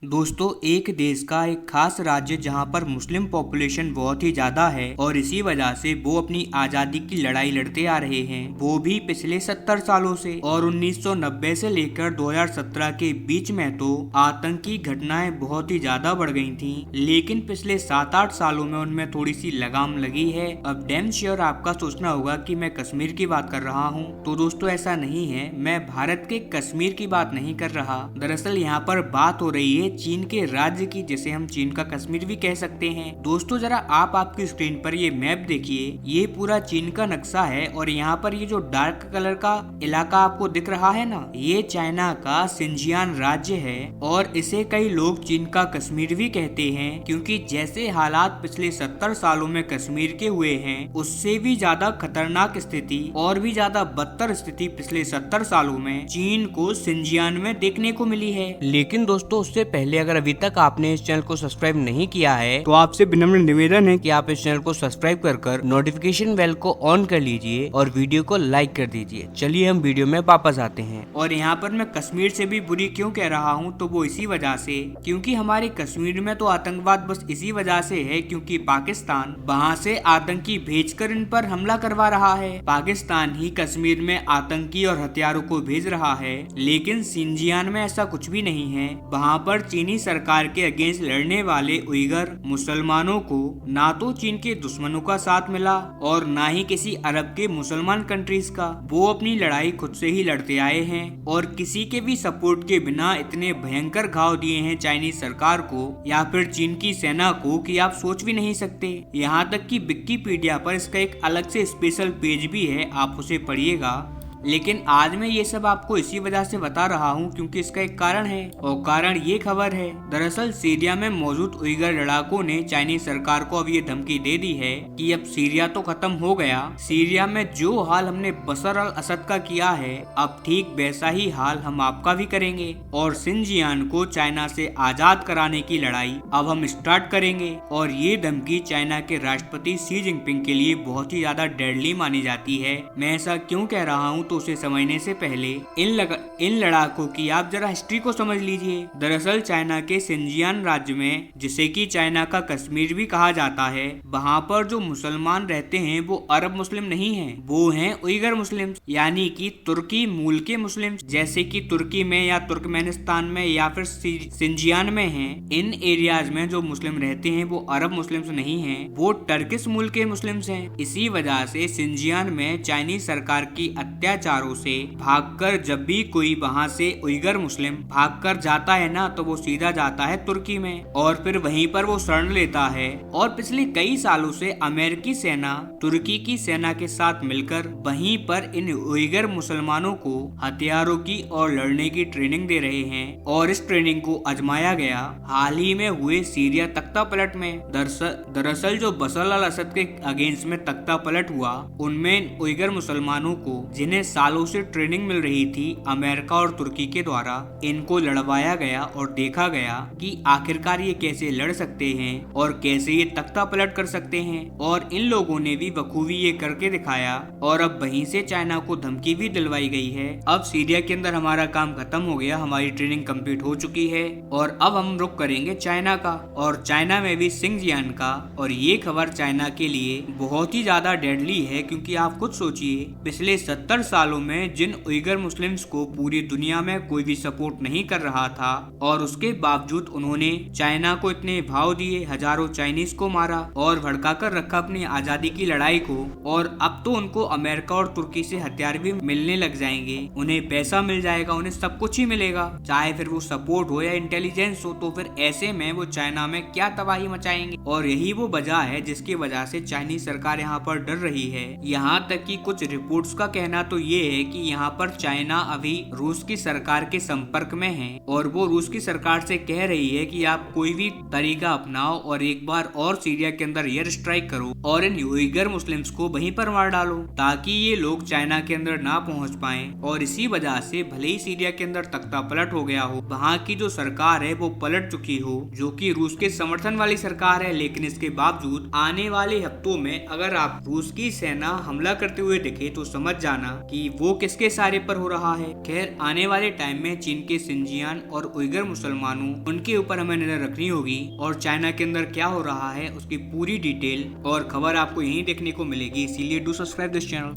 दोस्तों, एक देश का एक खास राज्य जहां पर मुस्लिम पॉपुलेशन बहुत ही ज्यादा है और इसी वजह से वो अपनी आजादी की लड़ाई लड़ते आ रहे हैं, वो भी पिछले 70 सालों से। और 1990 से लेकर 2017 के बीच में तो आतंकी घटनाएं बहुत ही ज्यादा बढ़ गई थीं, लेकिन पिछले 7-8 सालों में उनमें थोड़ी सी लगाम लगी है। अब डैम श्योर आपका सोचना होगा कि मैं कश्मीर की बात कर रहा हूँ, तो दोस्तों ऐसा नहीं है। मैं भारत के कश्मीर की बात नहीं कर रहा। दरअसल यहाँ पर बात हो रही है चीन के राज्य की, जिसे हम चीन का कश्मीर भी कह सकते हैं। दोस्तों, जरा आप आपकी स्क्रीन पर ये मैप देखिए, ये पूरा चीन का नक्शा है और यहाँ पर ये जो डार्क कलर का इलाका आपको दिख रहा है ना, ये चाइना का सिंजियान राज्य है और इसे कई लोग चीन का कश्मीर भी कहते हैं, क्योंकि जैसे हालात पिछले 70 सालों में कश्मीर के हुए हैं, उससे भी ज्यादा खतरनाक स्थिति और भी ज्यादा बदतर स्थिति पिछले 70 सालों में चीन को सिंजियान में देखने को मिली है। लेकिन दोस्तों, उससे पहले अगर अभी तक आपने इस चैनल को सब्सक्राइब नहीं किया है तो आपसे विनम्र निवेदन है कि आप इस चैनल को सब्सक्राइब कर नोटिफिकेशन बेल को ऑन कर लीजिए और वीडियो को लाइक कर दीजिए। चलिए हम वीडियो में वापस आते हैं। और यहाँ पर मैं कश्मीर से भी बुरी क्यों कह रहा हूँ, तो वो इसी वजह से क्योंकि हमारे कश्मीर में तो आतंकवाद बस इसी वजह से है क्योंकि पाकिस्तान वहाँ से आतंकी भेजकर इन पर हमला करवा रहा है। पाकिस्तान ही कश्मीर में आतंकी और हथियारों को भेज रहा है, लेकिन सिंजियान में ऐसा कुछ भी नहीं है। वहाँ पर चीनी सरकार के अगेंस्ट लड़ने वाले उइगर मुसलमानों को ना तो चीन के दुश्मनों का साथ मिला और ना ही किसी अरब के मुसलमान कंट्रीज का। वो अपनी लड़ाई खुद से ही लड़ते आए हैं और किसी के भी सपोर्ट के बिना इतने भयंकर घाव दिए हैं चाइनीज सरकार को या फिर चीन की सेना को कि आप सोच भी नहीं सकते। यहाँ तक कि विकिपीडिया पर इसका एक अलग से स्पेशल पेज भी है, आप उसे पढ़िएगा। लेकिन आज मैं ये सब आपको इसी वजह से बता रहा हूँ क्योंकि इसका एक कारण है और कारण ये खबर है। दरअसल सीरिया में मौजूद उइगर लड़ाकों ने चाइनीज सरकार को अब ये धमकी दे दी है कि अब सीरिया तो खत्म हो गया, सीरिया में जो हाल हमने बशर अल असद का किया है, अब ठीक वैसा ही हाल हम आपका भी करेंगे और सिंजियान को चाइना से आजाद कराने की लड़ाई अब हम स्टार्ट करेंगे। और ये धमकी चाइना के राष्ट्रपति शी जिनपिंग के लिए बहुत ही ज्यादा डेडली मानी जाती है। मैं ऐसा क्यों कह रहा हूँ, तो उसे समझने से पहले इन लड़ाकों की आप जरा हिस्ट्री को समझ लीजिए। दरअसल चाइना के सिंजियान राज्य में, जिसे कि चाइना का कश्मीर भी कहा जाता है, वहाँ पर जो मुसलमान रहते हैं वो अरब मुस्लिम नहीं हैं, वो हैं उइगर मुस्लिम, यानी कि तुर्की मूल के मुस्लिम, जैसे कि तुर्की में या तुर्कमेनिस्तान में या फिर सिंजियान में हैं। इन एरियाज में जो मुस्लिम रहते हैं वो अरब मुस्लिम नहीं हैं, वो टर्किश मूल के मुस्लिम हैं। इसी वजह से सिंजियान में चाइनीज सरकार की अत्याचारों से भागकर जब भी कोई वहाँ से उइगर मुस्लिम भागकर जाता है ना, तो वो सीधा जाता है तुर्की में और फिर वहीं पर वो शरण लेता है। और पिछले कई सालों से अमेरिकी सेना तुर्की की सेना के साथ मिलकर वहीं पर इन उइगर मुसलमानों को हथियारों की और लड़ने की ट्रेनिंग दे रहे हैं और इस ट्रेनिंग को आजमाया गया हाल ही में हुए सीरिया तख्ता पलट में। दरअसल जो बशर अल असद के अगेंस्ट में तख्ता पलट हुआ, उनमें उइगर मुसलमानों को जिन्हें सालों से ट्रेनिंग मिल रही थी अमेरिका और तुर्की के द्वारा, इनको लड़वाया गया और देखा गया कि आखिरकार ये कैसे लड़ सकते हैं और कैसे ये तख्ता पलट कर सकते हैं। और इन लोगों ने भी बखूबी ये करके दिखाया और अब वहीं से चाइना को धमकी भी दिलवाई गई है। अब सीरिया के अंदर हमारा काम खत्म हो गया, हमारी ट्रेनिंग कंप्लीट हो चुकी है और अब हम रुक करेंगे चाइना का, और चाइना में भी सिंजियान का। और ये खबर चाइना के लिए बहुत ही ज्यादा डेडली है, क्योंकि आप खुद सोचिए, पिछले 70 सालों में जिन उइगर मुस्लिम्स को पूरी दुनिया में कोई भी सपोर्ट नहीं कर रहा था और उसके बावजूद उन्होंने चाइना को इतने भाव दिए, हजारों चाइनीज को मारा और भड़का कर रखा अपनी आजादी की लड़ाई को। और अब तो उनको अमेरिका और तुर्की से हथियार भी मिलने लग जाएंगे, उन्हें पैसा मिल जाएगा, उन्हें सब कुछ ही मिलेगा, चाहे फिर वो सपोर्ट हो या इंटेलिजेंस हो। तो फिर ऐसे में वो चाइना में क्या तबाही मचाएंगे। और यही वो वजह है जिसकी वजह से चाइनीज सरकार यहाँ पर डर रही है। यहाँ तक कि कुछ रिपोर्ट्स का कहना तो ये है कि यहाँ पर चाइना अभी रूस की सरकार के संपर्क में है और वो रूस की सरकार से कह रही है कि आप कोई भी तरीका अपनाओ और एक बार और सीरिया के अंदर एयर स्ट्राइक करो और इन उइगर मुस्लिम्स को वहीं पर मार डालो, ताकि ये लोग चाइना के अंदर ना पहुंच पाएं। और इसी वजह से भले ही सीरिया के अंदर तख्ता पलट हो गया हो, वहाँ की जो सरकार है वो पलट चुकी हो, जो कि रूस के समर्थन वाली सरकार है, लेकिन इसके बावजूद आने वाले हफ्तों में अगर आप रूस की सेना हमला करते हुए दिखे तो समझ जाना कि कि वो किसके सहारे पर हो रहा है। खैर, आने वाले टाइम में चीन के सिंजियान और उइगर मुसलमानों, उनके ऊपर हमें नजर रखनी होगी और चाइना के अंदर क्या हो रहा है उसकी पूरी डिटेल और खबर आपको यहीं देखने को मिलेगी। इसीलिए डू सब्सक्राइब दिस चैनल।